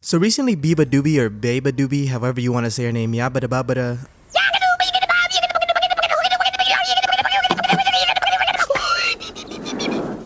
So recently, Beabadoobee or Beabadoobee, however you want to say her name, Yabba-da-ba-ba-da,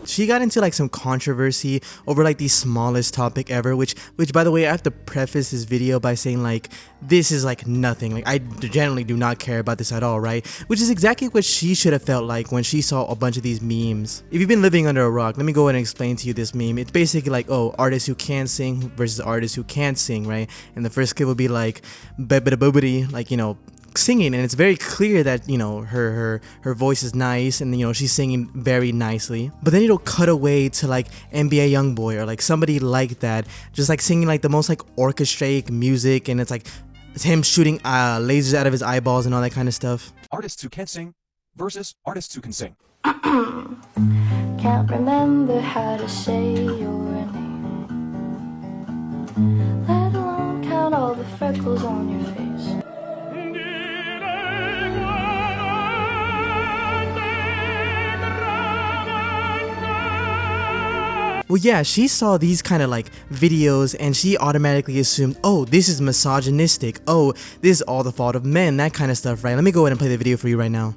she got into like some controversy over like the smallest topic ever, which by the way, I have to preface this video by saying like this is like nothing. Like I generally do not care about this at all, right? Which is exactly what she should have felt like when she saw a bunch of these memes. If you've been living under a rock, let me go ahead and explain to you this meme. It's basically like, oh, artists who can sing versus artists who can't sing, right? And the first clip will be like Beabadoobee, like, you know, singing, and it's very clear that, you know, her voice is nice and, you know, she's singing very nicely, but then it'll cut away to like NBA Youngboy or like somebody like that, just like singing like the most like orchestrated music, and it's him shooting lasers out of his eyeballs and all that kind of stuff. Artists who can't sing versus artists who can sing. Can't remember how to say your name, let alone count all the freckles on your face. Well, yeah, she saw these kind of like videos and she automatically assumed, oh, this is misogynistic, oh, this is all the fault of men, that kind of stuff, right? Let me go ahead and play the video for you right now.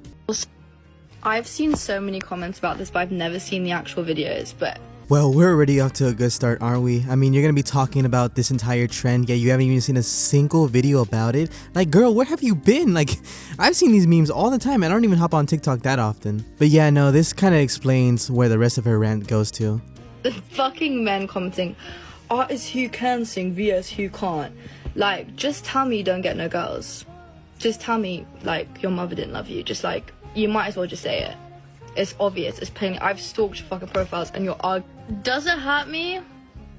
I've seen so many comments about this, but I've never seen the actual videos, but... Well, we're already off to a good start, aren't we? I mean, you're gonna be talking about this entire trend, yet you haven't even seen a single video about it? Like, girl, where have you been? Like, I've seen these memes all the time, and I don't even hop on TikTok that often. But yeah, no, this kind of explains where the rest of her rant goes to. The fucking men commenting, artists who can sing vs who can't. Like, just tell me you don't get no girls. Just tell me, like, your mother didn't love you. Just, like, you might as well just say it. It's obvious, it's plain. I've stalked your fucking profiles and you're Does it hurt me?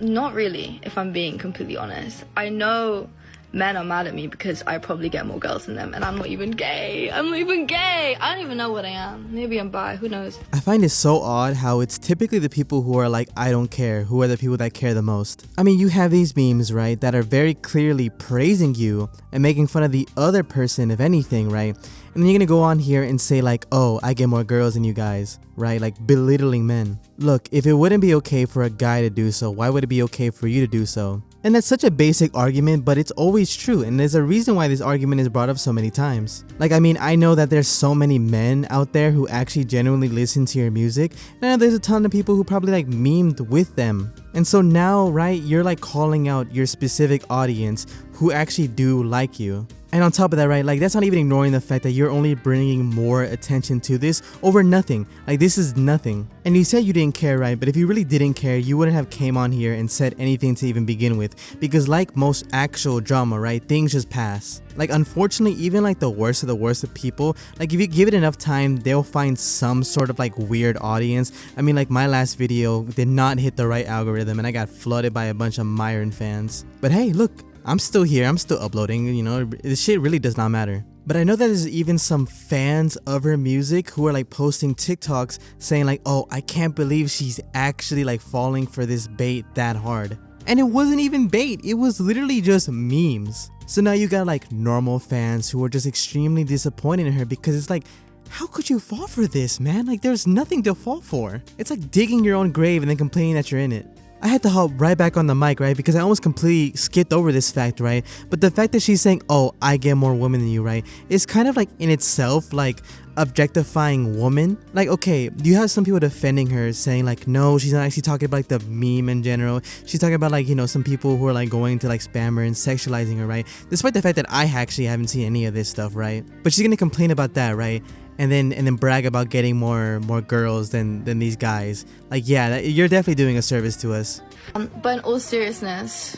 Not really, if I'm being completely honest. I know men are mad at me because I probably get more girls than them, and I'm not even gay. I'm not even gay. I don't even know what I am. Maybe I'm bi, who knows? I find it so odd how it's typically the people who are like, I don't care, who are the people that care the most. I mean, you have these memes, right, that are very clearly praising you and making fun of the other person, if anything, right? And then you're gonna go on here and say like, oh, I get more girls than you guys, right? Like belittling men. Look, if it wouldn't be okay for a guy to do so, why would it be okay for you to do so? And that's such a basic argument, but it's always true, and there's a reason why this argument is brought up so many times. Like, I mean, I know that there's so many men out there who actually genuinely listen to your music, and I know there's a ton of people who probably like memed with them. And so now, right, you're like calling out your specific audience who actually do like you. And on top of that, right, like that's not even ignoring the fact that you're only bringing more attention to this over nothing. Like, this is nothing. And you said you didn't care, right? But if you really didn't care, you wouldn't have came on here and said anything to even begin with. Because like most actual drama, right, things just pass. Like, unfortunately, even like the worst of people, like if you give it enough time, they'll find some sort of like weird audience. I mean, like my last video did not hit the right algorithm and I got flooded by a bunch of Myron fans. But hey, look, I'm still here, I'm still uploading, you know, this shit really does not matter. But I know that there's even some fans of her music who are like posting TikToks saying like, oh, I can't believe she's actually like falling for this bait that hard. And it wasn't even bait, it was literally just memes. So now you got like normal fans who are just extremely disappointed in her because it's like, how could you fall for this, man? Like, there's nothing to fall for. It's like digging your own grave and then complaining that you're in it. I had to hop right back on the mic, right? Because I almost completely skipped over this fact, right? But the fact that she's saying, oh, I get more women than you, right? Is kind of like in itself, like objectifying women. Like, okay, you have some people defending her saying like, no, she's not actually talking about like the meme in general. She's talking about like, you know, some people who are like going to like spam her and sexualizing her, right? Despite the fact that I actually haven't seen any of this stuff, right? But she's gonna complain about that, right? And then brag about getting more girls than these guys. Like, yeah, you're definitely doing a service to us. But in all seriousness,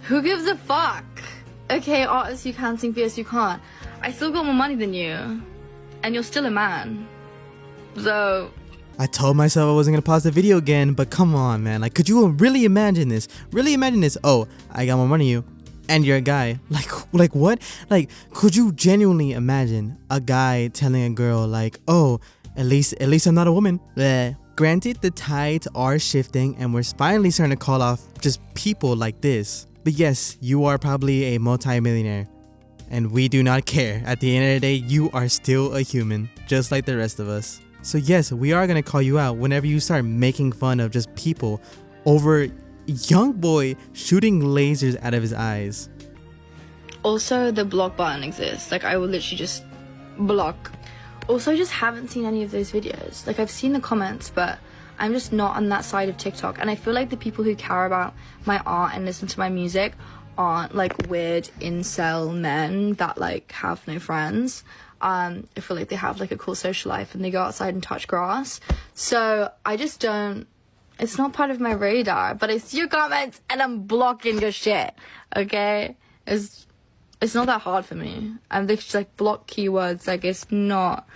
who gives a fuck? Okay, artists you can sing vs you can't. I still got more money than you, and you're still a man. So I told myself I wasn't gonna pause the video again, but come on, man. Like, could you really imagine this? Really imagine this? Oh, I got more money than you, and you're a guy. Like what? Like, could you genuinely imagine a guy telling a girl like, oh, at least I'm not a woman? Bleh. Granted, the tides are shifting and we're finally starting to call off just people like this. But yes, you are probably a multi-millionaire and we do not care. At the end of the day, you are still a human, just like the rest of us. So yes, we are gonna call you out whenever you start making fun of just people over young boy shooting lasers out of his eyes. Also, the block button exists. Like, I will literally just block. Also, I just haven't seen any of those videos. Like, I've seen the comments, but I'm just not on that side of TikTok. And I feel like the people who care about my art and listen to my music aren't like weird incel men that like have no friends. I feel like they have like a cool social life and they go outside and touch grass. So I just don't, it's not part of my radar, but I see your comments and I'm blocking your shit, okay? It's not that hard for me. I'm just like block keywords, like it's not,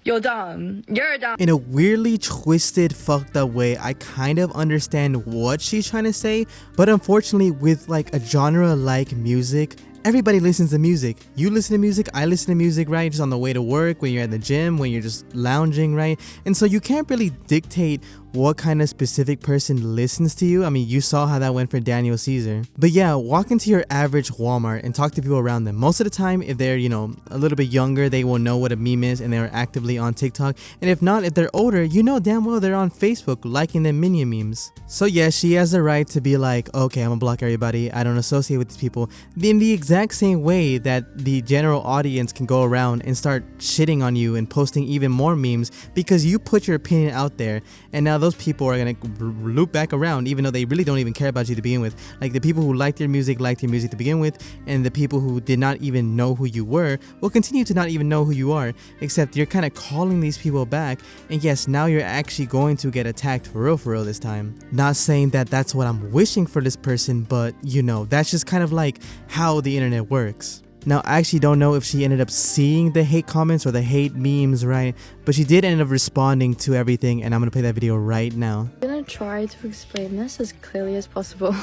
you're dumb. You're dumb. In a weirdly twisted, fucked up way, I kind of understand what she's trying to say, but unfortunately with like a genre like music, everybody listens to music. You listen to music, I listen to music, right? Just on the way to work, when you're at the gym, when you're just lounging, right? And so you can't really dictate what kind of specific person listens to you. I mean, you saw how that went for Daniel Caesar. But yeah, walk into your average Walmart and talk to people around them. Most of the time, if they're, you know, a little bit younger, they will know what a meme is and they're actively on TikTok. And if not, if they're older, you know damn well they're on Facebook liking them minion memes. So yeah, she has the right to be like, okay, I'm gonna block everybody. I don't associate with these people. In the exact same way that the general audience can go around and start shitting on you and posting even more memes because you put your opinion out there, and now those people are gonna loop back around even though they really don't even care about you to begin with. Like the people who liked your music to begin with, and the people who did not even know who you were will continue to not even know who you are, except you're kind of calling these people back, and yes, now you're actually going to get attacked for real this time. Not saying that that's what I'm wishing for this person, but you know, that's just kind of like how the internet works. Now, I actually don't know if she ended up seeing the hate comments or the hate memes, right? But she did end up responding to everything, and I'm gonna play that video right now. I'm gonna try to explain this as clearly as possible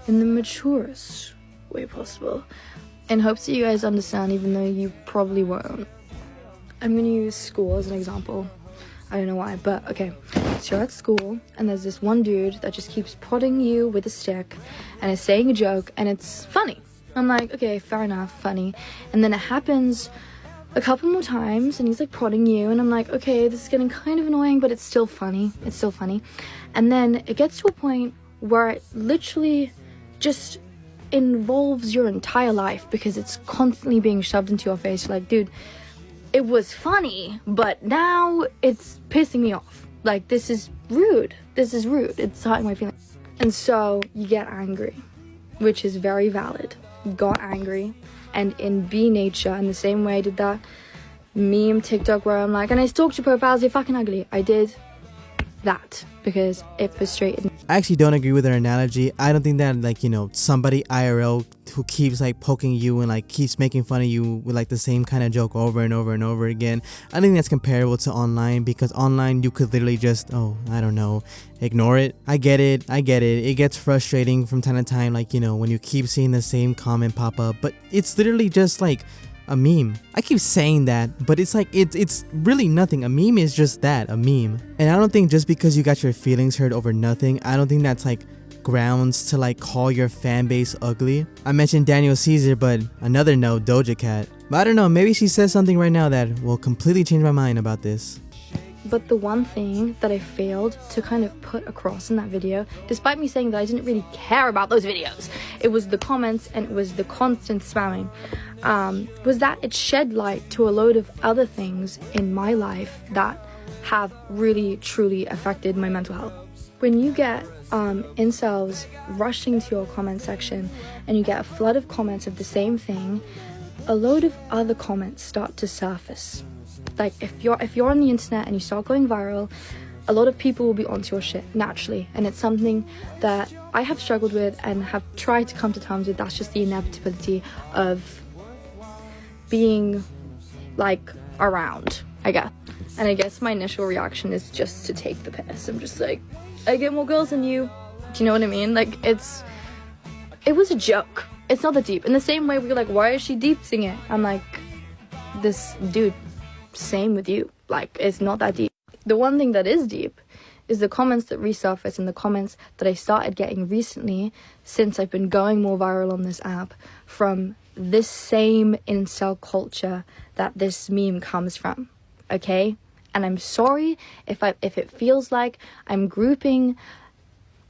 in the maturest way possible, in hopes that you guys understand, even though you probably won't. I'm gonna use school as an example. I don't know why, but okay. So you're at school, and there's this one dude that just keeps prodding you with a stick and is saying a joke, and it's funny. I'm like, okay, fair enough, funny. And then it happens a couple more times, and he's like prodding you, and I'm like, okay, this is getting kind of annoying, but it's still funny. It's still funny. And then it gets to a point where it literally just involves your entire life because it's constantly being shoved into your face. Like, dude, it was funny, but now it's pissing me off. Like, this is rude. This is rude. It's hurting my feelings. And so you get angry, which is very valid. Got angry, and in B nature, in the same way I did that meme TikTok where I'm like, and I stalked your profiles, you're fucking ugly. I did that because it frustrated me. I actually don't agree with her analogy. I don't think that, like, you know, somebody IRL who keeps like poking you and like keeps making fun of you with like the same kind of joke over and over and over again, I think that's comparable to online, because online you could literally just, oh, I don't know, ignore it. I get it. It gets frustrating from time to time, like, you know, when you keep seeing the same comment pop up, but it's literally just like a meme. I keep saying that, but it's like it's really nothing. A meme is just that, a meme. And I don't think just because you got your feelings hurt over nothing, I don't think that's like grounds to like call your fan base ugly. I mentioned Daniel Caesar, but another note, Doja Cat. But I don't know, maybe she says something right now that will completely change my mind about this. But the one thing that I failed to kind of put across in that video, despite me saying that I didn't really care about those videos, it was the comments and it was the constant spamming, was that it shed light to a load of other things in my life that have really truly affected my mental health. When you get incels rushing to your comment section and you get a flood of comments of the same thing, a load of other comments start to surface. Like, if you're on the internet and you start going viral, a lot of people will be onto your shit naturally, and it's something that I have struggled with and have tried to come to terms with. That's just the inevitability of being like around, I guess. And I guess my initial reaction is just to take the piss. I'm just like, I get more girls than you. Do you know what I mean? Like, it was a joke. It's not that deep. In the same way we're like, why is she deep-sing it? I'm like, this dude, same with you. Like, it's not that deep. The one thing that is deep is the comments that resurface and the comments that I started getting recently since I've been going more viral on this app from this same incel culture that this meme comes from, okay? And I'm sorry if it feels like I'm grouping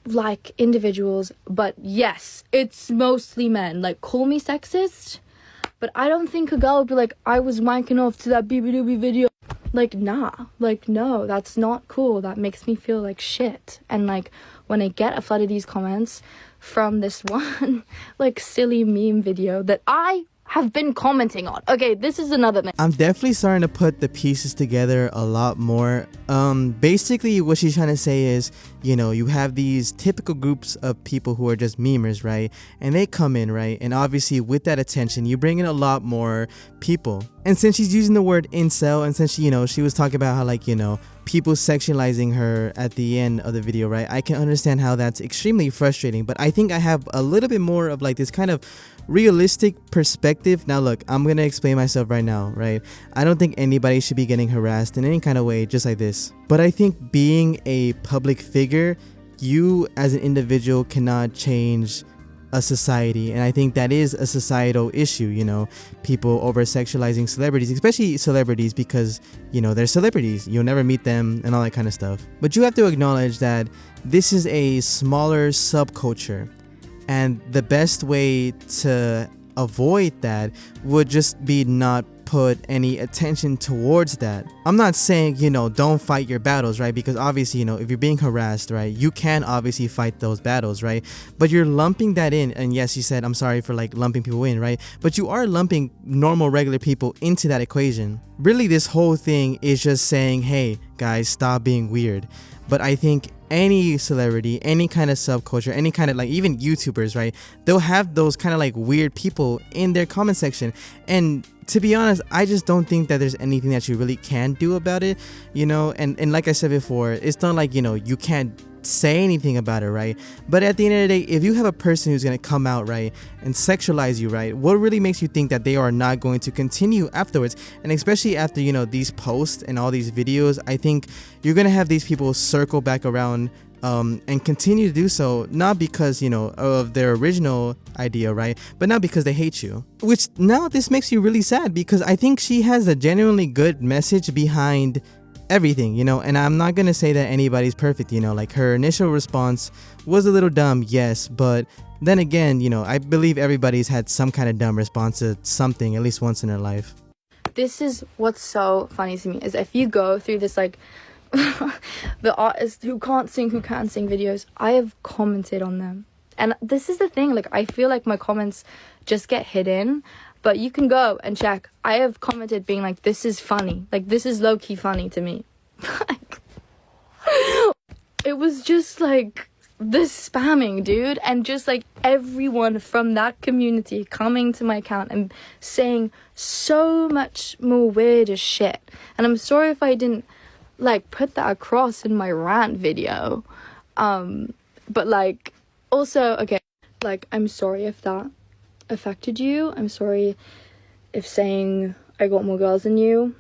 like individuals, but yes, it's mostly men. Like, call me sexist, but I don't think a girl would be like, I was wanking off to that Beabadoobee video. Like, nah, like, no, that's not cool. That makes me feel like shit. And like, when I get a flood of these comments from this one like silly meme video that I have been commenting on. Okay, this is another thing. I'm definitely starting to put the pieces together a lot more. Basically what she's trying to say is, you know, you have these typical groups of people who are just memers, right? And they come in, right? And obviously with that attention, you bring in a lot more people. And since she's using the word incel, and since she, you know, she was talking about how, like, you know, people sexualizing her at the end of the video, right? I can understand how that's extremely frustrating, but I think I have a little bit more of like this kind of realistic perspective. Now look, I'm gonna explain myself right now, right? I don't think anybody should be getting harassed in any kind of way just like this, but I think being a public figure, you as an individual cannot change a society, and I think that is a societal issue, you know, people over sexualizing celebrities, especially celebrities, because, you know, they're celebrities, you'll never meet them and all that kind of stuff. But you have to acknowledge that this is a smaller subculture, and the best way to avoid that would just be not put any attention towards that. I'm not saying, you know, don't fight your battles, right? Because obviously, you know, if you're being harassed, right, you can obviously fight those battles, right? But you're lumping that in, and yes, you said, I'm sorry for like lumping people in, right? But you are lumping normal, regular people into that equation. Really, this whole thing is just saying, hey, guys, stop being weird. But I think any celebrity, any kind of subculture, any kind of, like, even YouTubers, right, they'll have those kind of like weird people in their comment section. And to be honest, I just don't think that there's anything that you really can do about it, you know. And like I said before, it's not like, you know, you can't say anything about it, right? But at the end of the day, if you have a person who's going to come out, right, and sexualize you, right, what really makes you think that they are not going to continue afterwards? And especially after, you know, these posts and all these videos, I think you're going to have these people circle back around and continue to do so, not because, you know, of their original idea, right, but not because they hate you. Which now this makes you really sad, because I think she has a genuinely good message behind everything, you know. And I'm not gonna say that anybody's perfect, you know, like her initial response was a little dumb, yes, but then again, you know, I believe everybody's had some kind of dumb response to something at least once in their life. This is what's so funny to me, is if you go through this, like, the artists who can't sing, who can sing videos, I have commented on them. And this is the thing, like, I feel like my comments just get hidden, but you can go and check. I have commented being like, this is funny, like, this is low-key funny to me. It was just like the spamming, dude, and just like everyone from that community coming to my account and saying so much more weird as shit. And I'm sorry if I didn't like put that across in my rant video, but like, also, okay, like, I'm sorry if that affected you. I'm sorry if saying I got more girls than you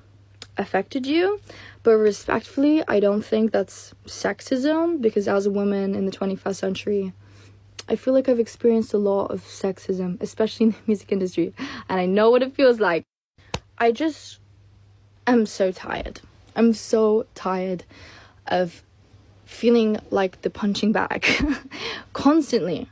affected you, but respectfully, I don't think that's sexism, because as a woman in the 21st century, I feel like I've experienced a lot of sexism, especially in the music industry, and I know what it feels like. I just am so tired. I'm so tired of feeling like the punching bag constantly.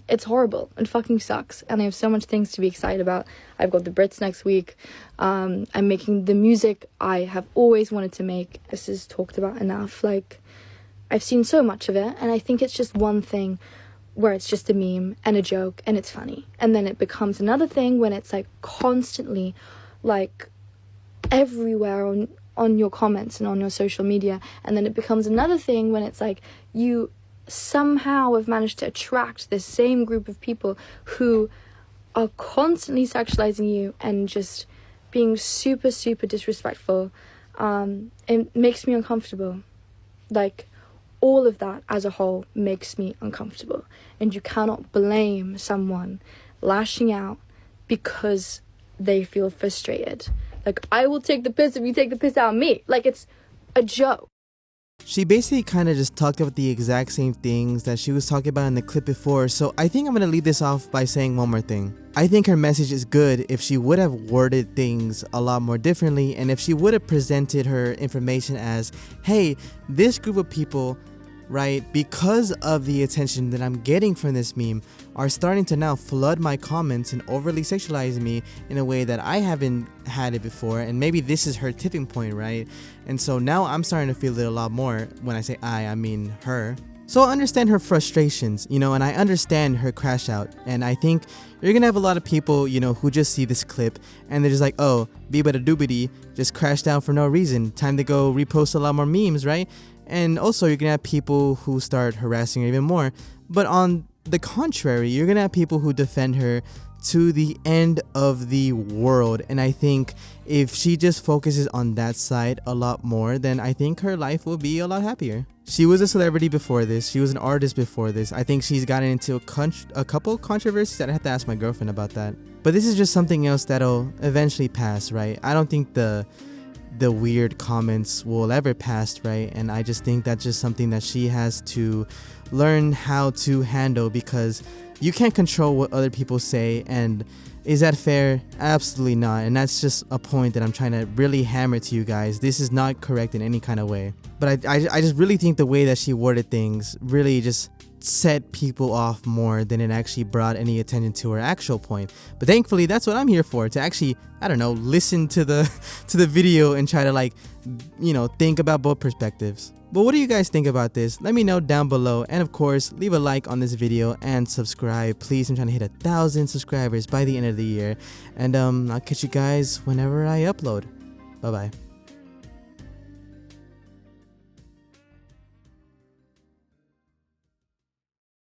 It's horrible. It fucking sucks. And I have so much things to be excited about. I've got the Brits next week. I'm making the music I have always wanted to make. This is talked about enough. Like, I've seen so much of it, and I think it's just one thing where it's just a meme and a joke and it's funny. And then it becomes another thing when it's like constantly like everywhere on your comments and on your social media. And then it becomes another thing when it's like you somehow have managed to attract this same group of people who are constantly sexualizing you and just being super, super disrespectful. It makes me uncomfortable. Like, all of that as a whole makes me uncomfortable. And you cannot blame someone lashing out because they feel frustrated. Like, I will take the piss if you take the piss out of me. Like, it's a joke. She basically kind of just talked about the exact same things that she was talking about in the clip before, so I think I'm going to leave this off by saying one more thing. I think her message is good if she would have worded things a lot more differently, and if she would have presented her information as, hey, this group of people right, because of the attention that I'm getting from this meme, are starting to now flood my comments and overly sexualize me in a way that I haven't had it before. And maybe this is her tipping point, right? And so now I'm starting to feel it a lot more. When I say I mean her. So I understand her frustrations, you know, and I understand her crash out. And I think you're gonna have a lot of people, you know, who just see this clip and they're just like, oh, Beabadoobee just crashed out for no reason. Time to go repost a lot more memes, right? And also you're gonna have people who start harassing her even more. But on the contrary, you're gonna have people who defend her to the end of the world. And I think if she just focuses on that side a lot more, then I think her life will be a lot happier. She was a celebrity before this. She was an artist before this. I think she's gotten into a couple controversies. I'd have to ask my girlfriend about that. But this is just something else that'll eventually pass, right? I don't think the weird comments will ever pass, right? And I just think that's just something that she has to learn how to handle, because you can't control what other people say. And is that fair? Absolutely not. And that's just a point that I'm trying to really hammer to you guys. This is not correct in any kind of way. But I just really think the way that she worded things really just set people off more than it actually brought any attention to her actual point. But thankfully, that's what I'm here for, to actually, I don't know, listen to the video and try to, like, you know, think about both perspectives. But what do you guys think about this? Let me know down below, and of course, leave a like on this video and subscribe, please. I'm trying to hit 1,000 subscribers by the end of the year, and I'll catch you guys whenever I upload. Bye bye.